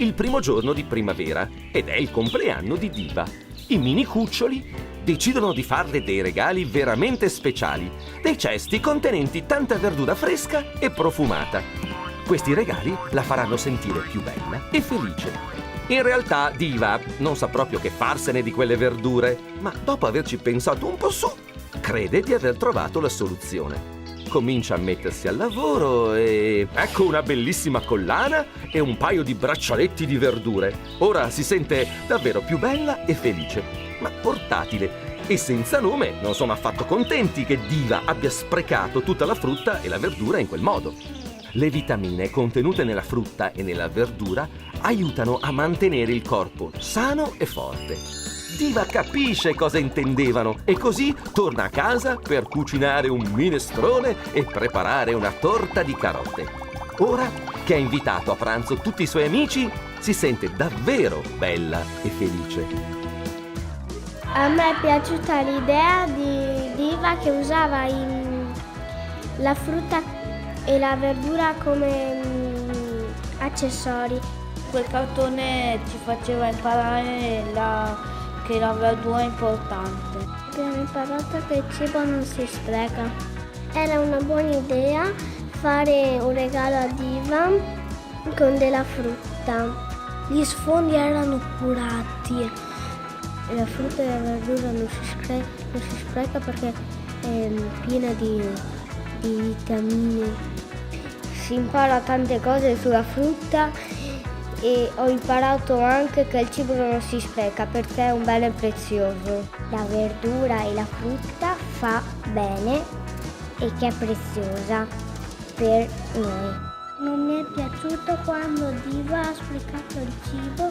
il primo giorno di primavera ed è il compleanno di Diva. I mini cuccioli decidono di farle dei regali veramente speciali, dei cesti contenenti tanta verdura fresca e profumata. Questi regali la faranno sentire più bella e felice. In realtà Diva non sa proprio che farsene di quelle verdure, ma dopo averci pensato un po' su, crede di aver trovato la soluzione. Comincia a mettersi al lavoro e ecco una bellissima collana e un paio di braccialetti di verdure. Ora si sente davvero più bella e felice, ma portatile. E senza nome non sono affatto contenti che Diva abbia sprecato tutta la frutta e la verdura in quel modo. Le vitamine contenute nella frutta e nella verdura aiutano a mantenere il corpo sano e forte. Diva capisce cosa intendevano e così torna a casa per cucinare un minestrone e preparare una torta di carote. Ora che ha invitato a pranzo tutti i suoi amici, si sente davvero bella e felice. A me è piaciuta l'idea di Diva che usava la frutta e la verdura come accessori. Quel cartone ci faceva imparare che la verdura è importante. Abbiamo imparato che il cibo non si spreca. Era una buona idea fare un regalo a Diva con della frutta. Gli sfondi erano curati. La frutta e la verdura non si spreca perché è piena di vitamine. Si impara tante cose sulla frutta e ho imparato anche che il cibo non si spreca perché è un bene prezioso. La verdura e la frutta fa bene e che è preziosa per noi. Non mi è piaciuto quando Diva ha sprecato il cibo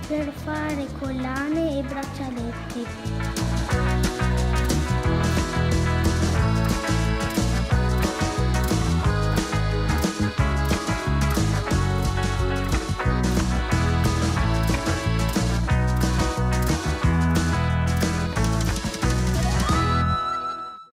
per fare collane e braccialetti.